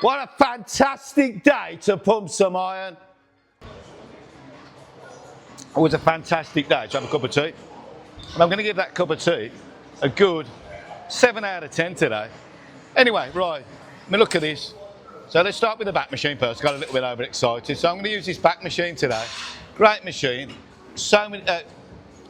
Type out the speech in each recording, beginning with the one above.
What a fantastic day to pump some iron. It was a fantastic day to have a cup of tea. And I'm going to give that cup of tea a good 7 out of 10 today. Anyway, right, I mean, look at this. So let's start with the back machine first. Got a little bit overexcited. So I'm going to use this back machine today. Great machine. So many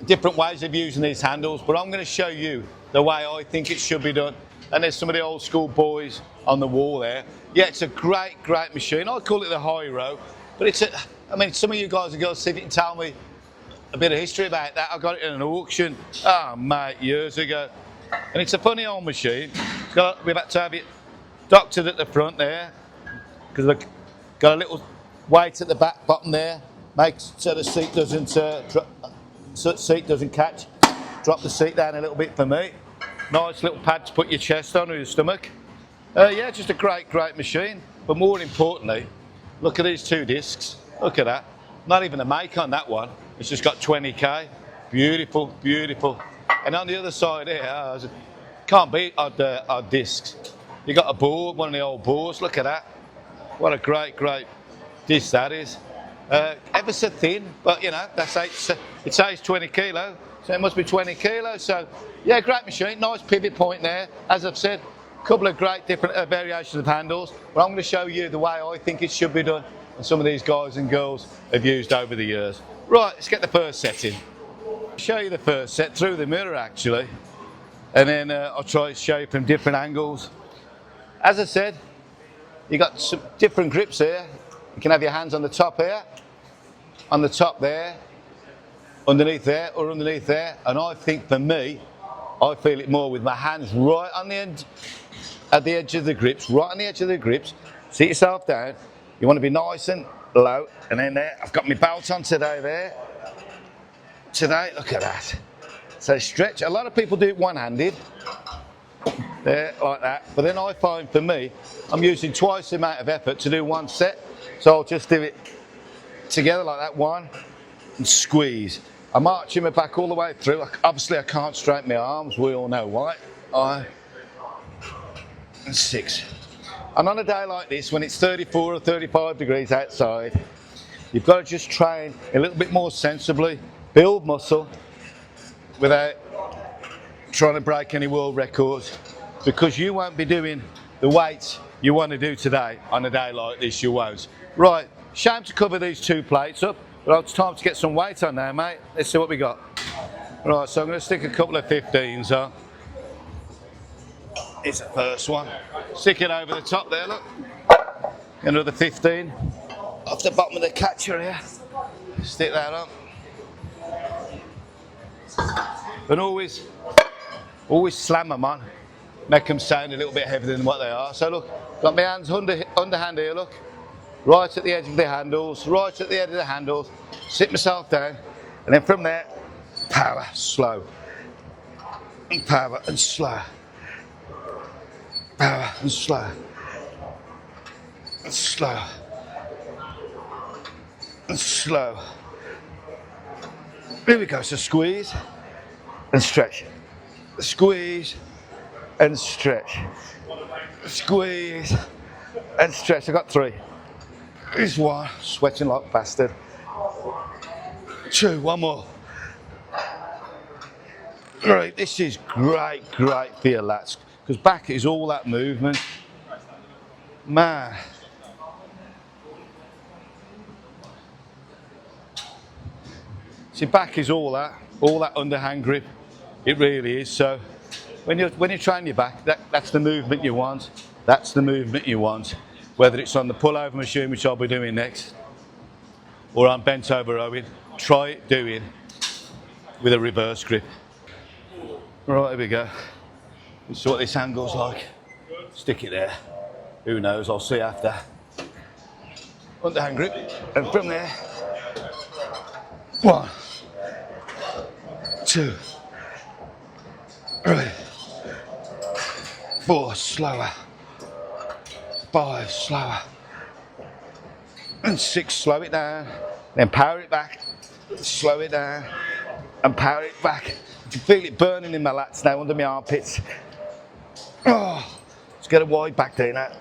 different ways of using these handles, but I'm going to show you the way I think it should be done. And there's some of the old school boys on the wall there. Yeah, it's a great, great machine. I call it the high row, but it's I mean, some of you guys and girls, see if you can tell me a bit of history about that. I got it in an auction, oh mate, years ago. And it's a funny old machine. We've had to have it doctored at the front there, because we've got a little weight at the back bottom there, makes so the seat doesn't catch. Drop the seat down a little bit for me. Nice little pad to put your chest on or your stomach. Yeah, just a great, great machine. But more importantly, look at these 2 discs. Look at that. Not even a make on that one. It's just got 20k. Beautiful, beautiful. And on the other side here, can't beat odd discs. You got a board, one of the old boards. Look at that. What a great, great disc that is. Ever so thin, but you know, it says 20 kilo, so it must be 20 kilos. So yeah, great machine, nice pivot point there. As I've said, a couple of great different variations of handles, but I'm going to show you the way I think it should be done and some of these guys and girls have used over the years. Right, let's get the first set in. I'll show you the first set through the mirror actually, and then I'll try to show you from different angles. As I said, you got some different grips here. You can have your hands on the top here, on the top there, underneath there, or underneath there. And I think for me, I feel it more with my hands right on the end, at the edge of the grips, right on the edge of the grips. Sit yourself down. You want to be nice and low. And then there, I've got my belt on today there. Today, look at that. So stretch. A lot of people do it one-handed. There, like that. But then I find for me, I'm using twice the amount of effort to do one set. So I'll just do it together like that, one, and squeeze. I'm arching my back all the way through. Obviously I can't straighten my arms, we all know why. And 6. And on a day like this, when it's 34 or 35 degrees outside, you've got to just train a little bit more sensibly, build muscle without trying to break any world records, because you won't be doing the weights you want to do today on a day like this, you won't. Right, shame to cover these 2 plates up, but it's time to get some weight on now, mate. Let's see what we got. Right, so I'm going to stick a couple of 15s on. Here's the first one. Stick it over the top there, look. Another 15. Off the bottom of the catcher here. Stick that on. And always slam them on. Make them sound a little bit heavier than what they are. So look, got my hands underhand here, look. Right at the edge of the handles, right at the edge of the handles. Sit myself down, and then from there, power, slow. And power and slow. Power and slow. And slow. And slow. Here we go, so squeeze and stretch. Squeeze and stretch. Squeeze and stretch. I got 3. Here's 1, sweating like a bastard. 2, 1 more. Right, this is great, great for your lats, because back is all that movement. Man. See, back is all that underhand grip. It really is. So when you train your back, that's the movement you want. That's the movement you want. Whether it's on the pull-over machine, which I'll be doing next, or on bent over rowing, try it doing with a reverse grip. Right, here we go. Let's see what this angle's like. Stick it there. Who knows, I'll see after. Underhand grip, and from there, 1, 2, 3, 4, slower. 5, slower. And 6, slow it down. Then power it back, slow it down, and power it back. You can feel it burning in my lats now, under my armpits. Oh, let's get a wide back there now.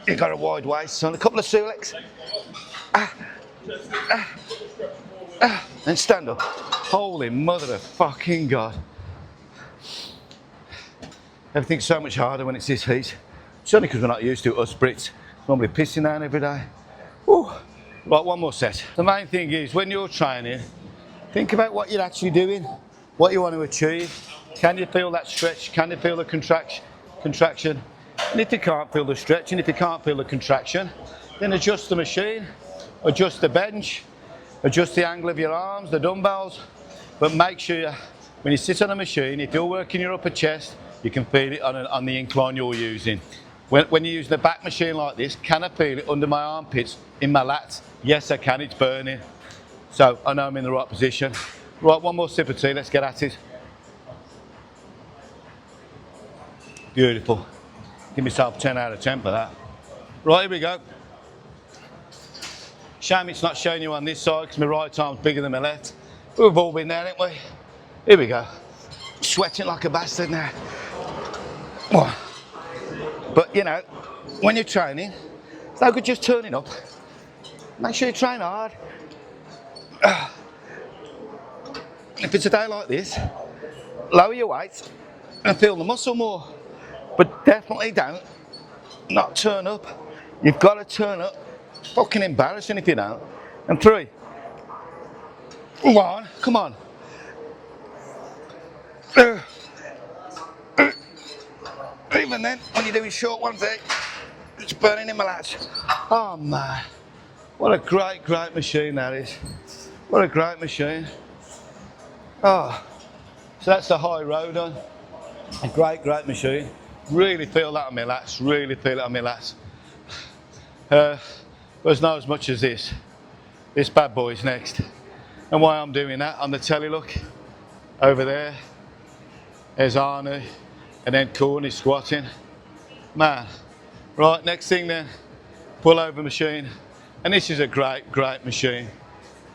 You got a wide waist, son. A couple of Sulex. And stand up. Holy mother of fucking God. Everything's so much harder when it's this heat. It's only because we're not used to it, us Brits. Normally pissing down every day. Woo. Right, one more set. The main thing is, when you're training, think about what you're actually doing, what you want to achieve. Can you feel that stretch? Can you feel the contraction? And if you can't feel the stretch, and if you can't feel the contraction, then adjust the machine, adjust the bench, adjust the angle of your arms, the dumbbells, but make sure when you sit on a machine, if you're working your upper chest, you can feel it on the incline you're using. When you're using a back machine like this, can I feel it under my armpits, in my lats? Yes, I can, it's burning. So I know I'm in the right position. Right, one more sip of tea, let's get at it. Beautiful. Give myself 10 out of 10 for that. Right, here we go. Shame it's not showing you on this side because my right arm's bigger than my left. We've all been there, haven't we? Here we go. Sweating like a bastard now. But you know, when you're training, it's no good just turning up. Make sure you train hard. If it's a day like this, lower your weight and feel the muscle more. But definitely don't not turn up. You've got to turn up. It's fucking embarrassing if you don't. And 3. 1, come on. Even then, when you're doing short ones, it's burning in my lats. Oh man, what a great machine that is. What a great machine. Oh, so that's the high road on. A great machine. Really feel that on my lats, really feel it on my lats. But it's not as much as this. This bad boy's next. And why I'm doing that, on the telly, look, over there, there's Arnie, and then Corny squatting. Man, right, next thing then, pull over machine. And this is a great machine,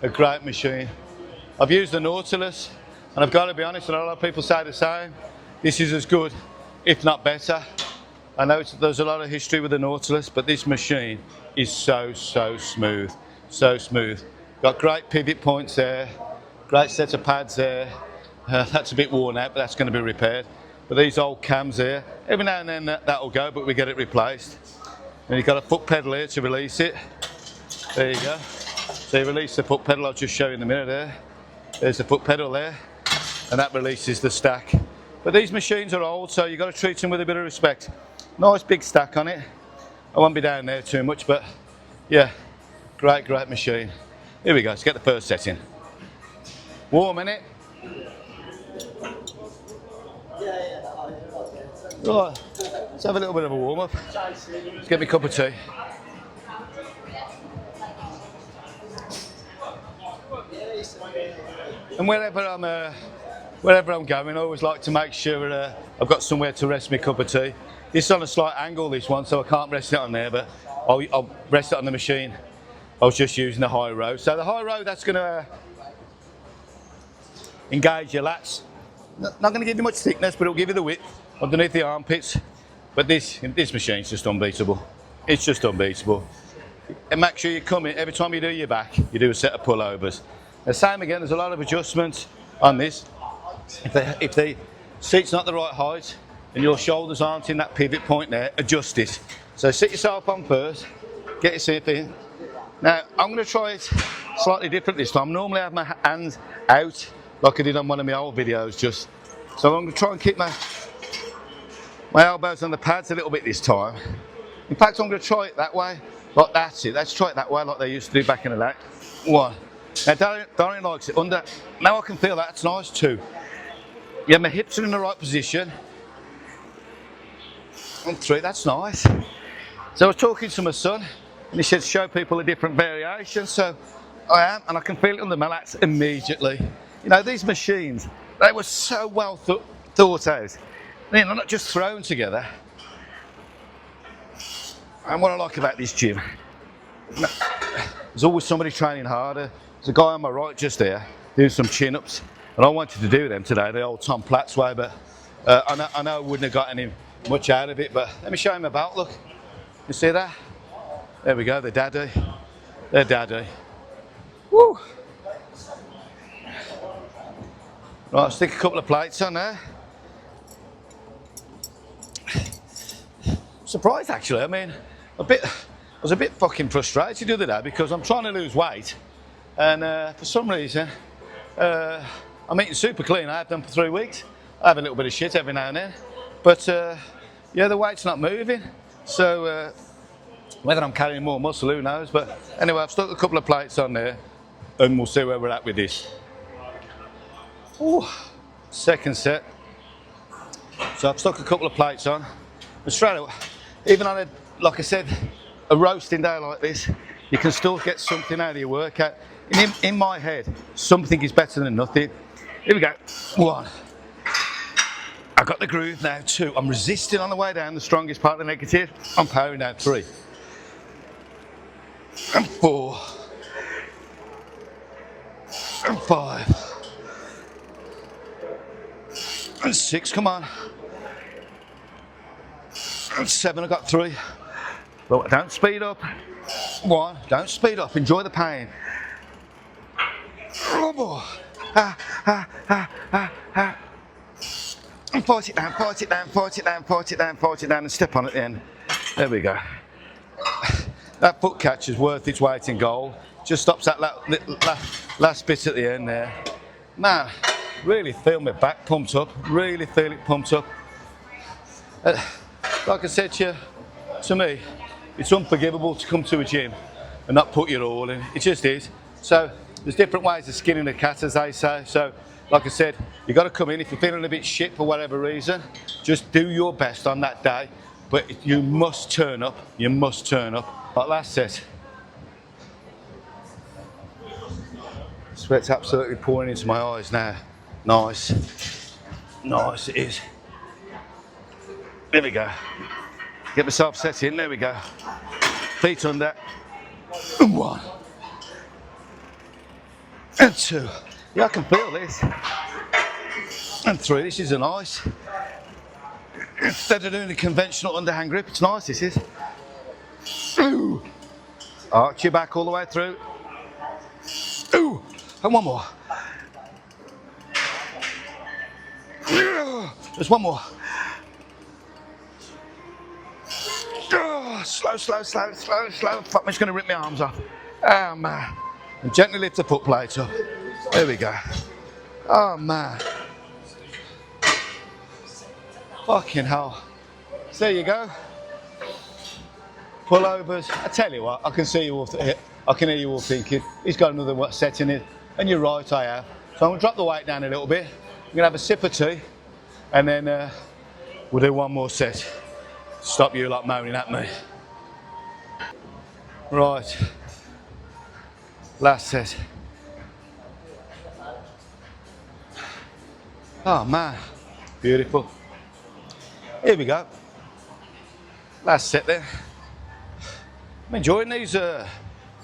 a great machine. I've used the Nautilus, and I've got to be honest, and a lot of people say the same, this is as good, if not better. I know there's a lot of history with the Nautilus, but this machine is so smooth, so smooth. Got great pivot points there, great set of pads there. That's a bit worn out, but that's going to be repaired. But these old cams there, every now and then that'll go, but we get it replaced. And you've got a foot pedal here to release it. There you go. So you release the foot pedal, I'll just show you in a minute there. There's the foot pedal there, and that releases the stack. But these machines are old, so you've got to treat them with a bit of respect. Nice big stack on it. I won't be down there too much, but yeah, great machine. Here we go, let's get the first set in. Warm, innit? Right, let's have a little bit of a warm up. Let's get me a cup of tea. And wherever I'm going, I always like to make sure I've got somewhere to rest my cup of tea. This is on a slight angle, this one, so I can't rest it on there, but I'll rest it on the machine. I was just using the high row. So the high row, that's going to engage your lats. Not going to give you much thickness, but it'll give you the width underneath the armpits. But this machine's just unbeatable. It's just unbeatable. And make sure you come in, every time you do your back, you do a set of pullovers. The same again, there's a lot of adjustments on this. If the seat's not the right height and your shoulders aren't in that pivot point there, adjust it. So sit yourself on first, get your seat in. Now, I'm going to try it slightly different this time. Normally I have my hands out, like I did on one of my old videos just. So I'm going to try and keep my elbows on the pads a little bit this time. In fact, I'm going to try it that way, like that's it. Let's try it that way, like they used to do back in the day. 1. Now, Dorian likes it under. Now I can feel that, it's nice. 2. Yeah, my hips are in the right position. And 3, that's nice. So I was talking to my son, and he said show people a different variation. So I am, and I can feel it under my lats immediately. You know, these machines, they were so well thought out. They're not just thrown together. And what I like about this gym, there's always somebody training harder. There's a guy on my right just there doing some chin-ups, and I wanted to do them today, the old Tom Platts way, but I know I wouldn't have got any much out of it. But let me show you my belt, look. You see that? There we go, they're daddy. They're daddy. Woo! Right, stick a couple of plates on there. Surprised actually, I mean, I was a bit fucking frustrated the other day because I'm trying to lose weight and for some reason I'm eating super clean. I have done for 3 weeks. I have a little bit of shit every now and then, but yeah, the weight's not moving. So whether I'm carrying more muscle, who knows? But anyway, I've stuck a couple of plates on there and we'll see where we're at with this. Ooh, second set. So I've stuck a couple of plates on. And straight away, even on like I said, a roasting day like this, you can still get something out of your workout. In my head, something is better than nothing. Here we go. 1. I got the groove now. 2. I'm resisting on the way down, the strongest part of the negative. I'm powering down. 3. And 4. And 5. And 6, come on. And 7, I got 3. But don't speed up. 1, don't speed up, enjoy the pain. Oh boy. And fight it down, fight it down, fight it down, fight it down, fight it down, and step on at the end. There we go. That foot catch is worth its weight in gold. Just stops that last bit at the end there. Man, really feel my back pumped up, really feel it pumped up. Like I said to me, it's unforgivable to come to a gym and not put your all in. It just is. So there's different ways of skinning a cat, as they say. So like I said, you've got to come in. If you're feeling a bit shit for whatever reason, just do your best on that day. But you must turn up. You must turn up. Like last set. Sweat's absolutely pouring into my eyes now. Nice. Nice it is. There we go. Get myself set in. There we go. Feet under. 1. And 2. Yeah, I can feel this. And 3. This is a nice. Instead of doing the conventional underhand grip, it's nice, this is. Ooh. Arch your back all the way through. Ooh. And 1 more. There's 1 more. Slow, slow, slow, slow, slow. Fuck, I'm just going to rip my arms off. Oh, man. And gently lift the foot plate up. There we go. Oh, man. Fucking hell. So there you go. Pullovers. I tell you what, I can see you all. I can hear you all thinking, he's got another set in it. And you're right, I have. So I'm going to drop the weight down a little bit. I'm going to have a sip of tea. And then we'll do 1 more set. Stop you lot moaning at me. Right. Last set. Oh man, beautiful. Here we go. Last set then. I'm enjoying these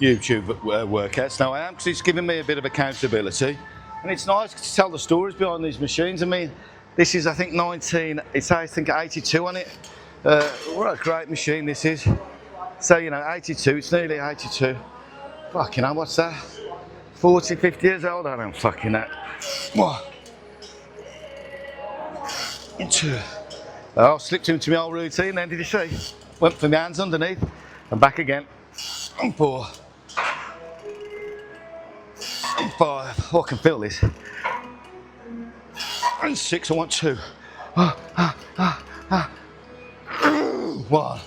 YouTube workouts now. I am, because it's giving me a bit of accountability, and it's nice to tell the stories behind these machines. I mean, this is I think 19. It's I think 82 on it. What a great machine this is. So you know, 82. It's nearly 82. Fucking hell, what's that? 40, 50 years old? I don't fucking that. 1. And 2. Oh, slipped into my old routine then, did you see? Went for my hands underneath and back again. And 4. And 5. Oh, I can feel this. And 6, I want 2. 1.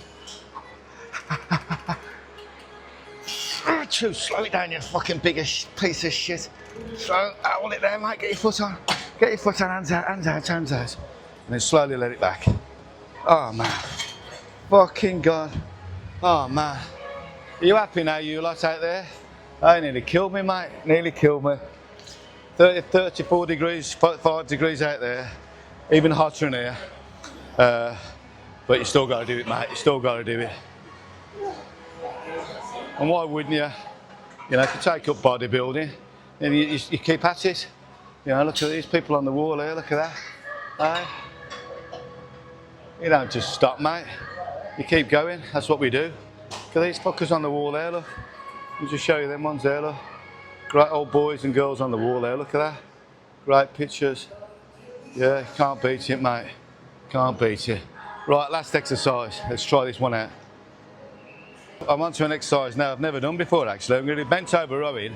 2, slow it down, you fucking biggest piece of shit. So, hold it there, mate, get your foot on. Get your foot on, hands out, hands out, hands out. And then slowly let it back. Oh man. Fucking God. Oh man. Are you happy now, you lot out there? Oh, nearly killed me, mate. Nearly killed me. 34 degrees, 5 degrees out there. Even hotter in here. But you still got to do it, mate. You still got to do it. And why wouldn't you? You know, if you take up bodybuilding, and you keep at it. You know, look at these people on the wall here. Look at that. You don't just stop, mate. you keep going. That's what we do. Look at these fuckers on the wall there, look. Let me just show you them ones there, look. Great old boys and girls on the wall there, look at that. Great pictures. Yeah, can't beat it, mate. Can't beat it. Right, last exercise. Let's try this one out. I'm on to an exercise now I've never done before, actually. I'm going to do bent over rowing,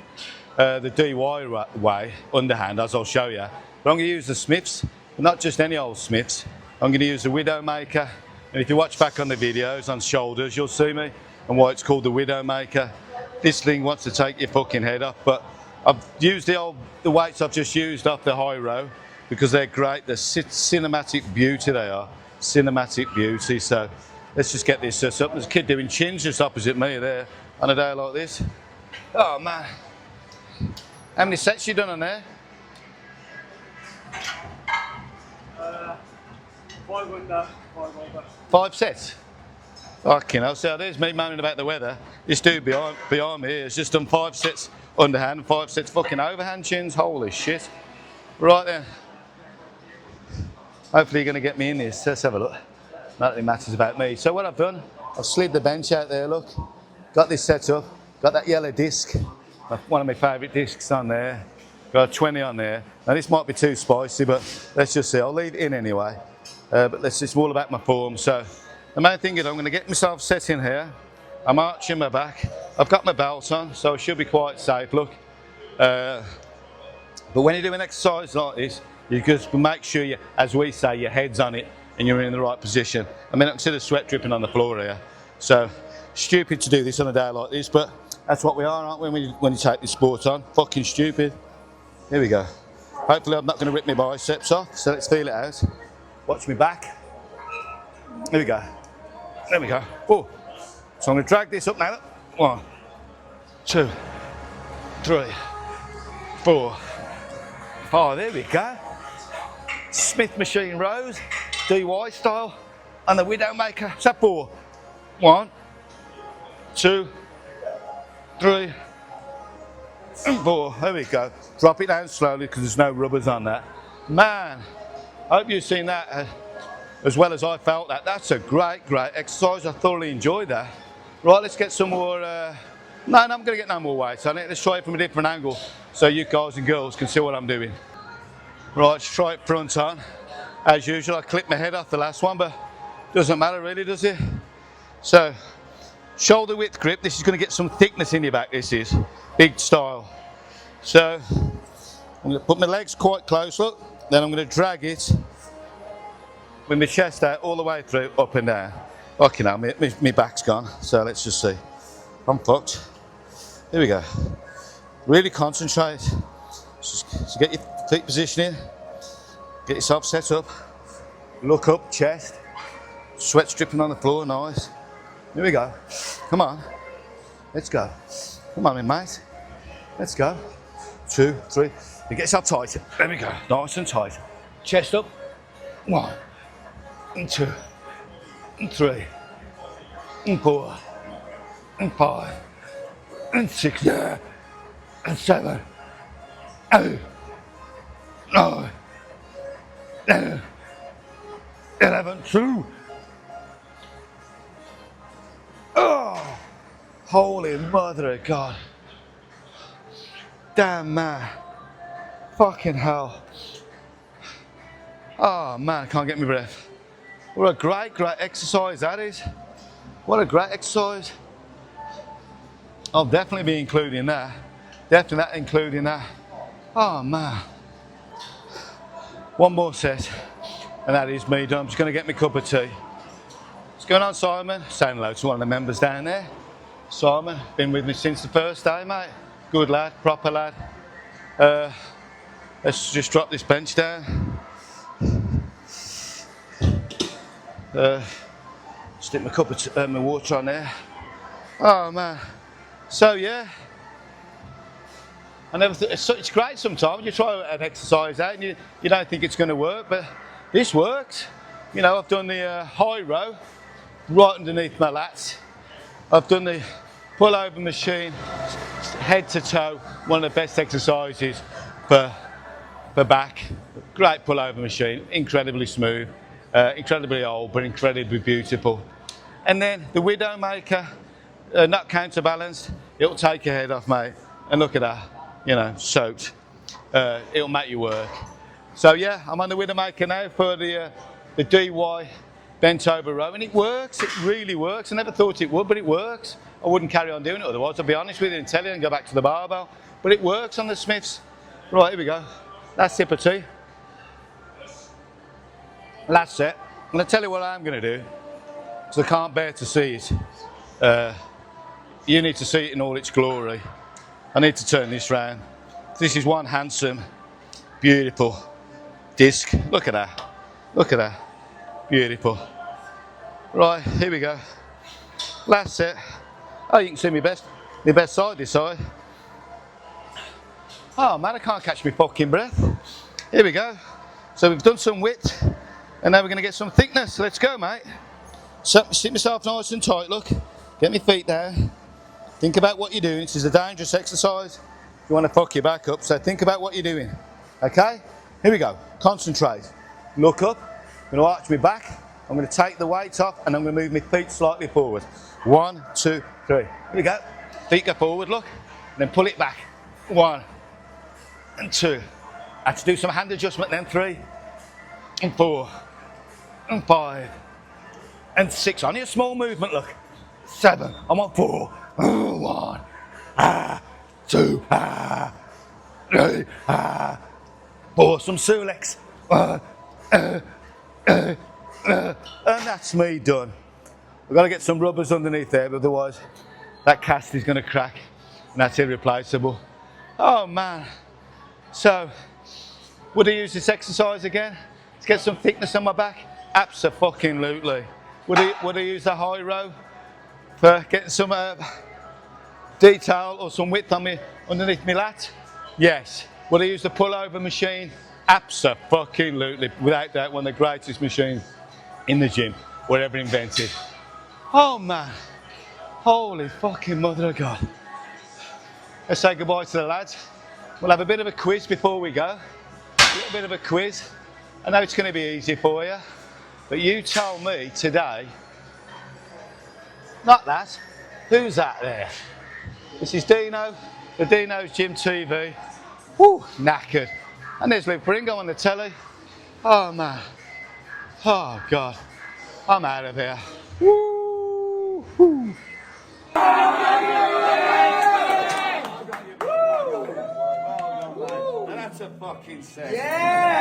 the DY way, underhand, as I'll show you. But I'm going to use the Smiths, but not just any old Smiths. I'm going to use the Widowmaker. And if you watch back on the videos on shoulders, you'll see me and why it's called the Widowmaker. This thing wants to take your fucking head off, but I've used the weights I've just used off the high row because they're great. They're cinematic beauty, they are. Cinematic beauty. So let's just get this set up. There's a kid doing chins just opposite me there on a day like this. Oh man. How many sets you done on there? 5 under, 5 over. 5 sets? Fucking hell, so there's me moaning about the weather. This dude behind me has just done 5 sets underhand and 5 sets fucking overhand chins. Holy shit. Right then. Hopefully you're going to get me in this. Let's have a look. Nothing matters about me. So what I've done, I've slid the bench out there, look. Got this set up. Got that yellow disc. One of my favourite discs on there. Got a 20 on there. Now this might be too spicy, but let's just see. I'll leave it in anyway. But it's all about my form. So the main thing is I'm going to get myself set in here. I'm arching my back. I've got my belt on, so I should be quite safe, look. But when you do an exercise like this, you just make sure you, as we say, your head's on it and you're in the right position. I mean, I can see the sweat dripping on the floor here. So stupid to do this on a day like this, but that's what we are, aren't we, when you take this sport on? Fucking stupid. Here we go. Hopefully I'm not going to rip my biceps off, so let's feel it out. Watch me back. Here we go. There we go. Oh. So I'm going to drag this up now. 1, 2, 3, 4, 5. There we go. Smith machine rows, DY style, and the Widowmaker. Is that 4? 1, 2, 3, and 4. There we go. Drop it down slowly because there's no rubbers on that. Man, I hope you've seen that as well as I felt that. That's a great exercise. I thoroughly enjoyed that. Right, let's get some more. No, I'm going to get no more weights on it. Let's try it from a different angle so you guys and girls can see what I'm doing. Right, let's try it front on. As usual, I clipped my head off the last one, but doesn't matter really, does it? So, shoulder width grip. This is going to get some thickness in your back, this is. Big style. So, I'm going to put my legs quite close, look. Then I'm going to drag it with my chest out all the way through, up and down. Okay, now my back's gone, so let's just see. I'm fucked. Here we go. Really concentrate. So get your feet positioning, get yourself set up, look up, chest, sweat dripping on the floor, nice. Here we go. Come on. Let's go. Come on, mate. Let's go. 2, 3. You get yourself tight. There we go. Nice and tight. Chest up. 1, and 2, and 3, and 4, and 5, and 6, yeah, and 7, 8, 9, 10, 11, 2. Oh, holy mother of God. Damn, man. Fucking hell. Oh man, I can't get my breath. What a great exercise that is. What a great exercise. I'll definitely be including that. Definitely including that. Oh man. One more set, and that is me done. I'm just going to get my cup of tea. What's going on, Simon? Saying hello to one of the members down there. Simon, been with me since the first day, mate. Good lad, proper lad. Let's just drop this bench down. Stick my cup of my water on there. Oh man. So yeah. I never it's great sometimes. You try an exercise out and you don't think it's going to work, but this works. You know, I've done the high row right underneath my lats. I've done the pull over machine head to toe, one of the best exercises for back. Great pull over machine, incredibly smooth, incredibly old but incredibly beautiful. And then the Widowmaker, not counterbalanced, it'll take your head off, mate. And look at that, you know, soaked. It'll make you work. So yeah, I'm on the Widowmaker now for the DY bent over row, and it works. It really works. I never thought it would, but it works. I wouldn't carry on doing it otherwise, I'll be honest with you and tell you and go back to the barbell. But it works on the Smiths. Right, here we go. Last sip of tea. Last set. I'm going to tell you what I'm going to do, because I can't bear to see it. You need to see it in all its glory. I need to turn this round. This is one handsome, beautiful disc. Look at that. Look at that. Beautiful. Right, here we go. Last set. Oh, you can see my best side this side. Oh man, I can't catch my fucking breath. Here we go. So we've done some width, and now we're going to get some thickness. Let's go, mate. So, sit myself nice and tight, look. Get my feet down. Think about what you're doing. This is a dangerous exercise. You want to fuck your back up, so think about what you're doing. Okay? Here we go. Concentrate. Look up. I'm going to arch my back. I'm going to take the weight off, and I'm going to move my feet slightly forward. 1, 2, 3. Here we go. Feet go forward, look. And then pull it back. 1 and 2. I had to do some hand adjustment then. 3 and 4 and 5 and 6. Only a small movement, look. 7. I'm on 4. 1. 2. 3. 4. Some Sulex. And that's me done. I've got to get some rubbers underneath there, but otherwise that cast is going to crack, and that's irreplaceable. Oh man. So, would I use this exercise again to get some thickness on my back? Abso-fucking-lutely. Would I use the high row for getting some detail or some width on me underneath my lat? Yes. Would I use the pullover machine? Abso-fucking-lutely. Without doubt, one of the greatest machines in the gym or ever invented. Oh man. Holy fucking mother of God. Let's say goodbye to the lads. We'll have a bit of a quiz before we go. A little bit of a quiz. I know it's going to be easy for you, but you told me today, not that, who's that there? This is Dino, the Dino's Gym TV. Woo, knackered. And there's Luke Bringo on the telly. Oh man. Oh God. I'm out of here. Woo. Woo. That's a fucking set. Yeah!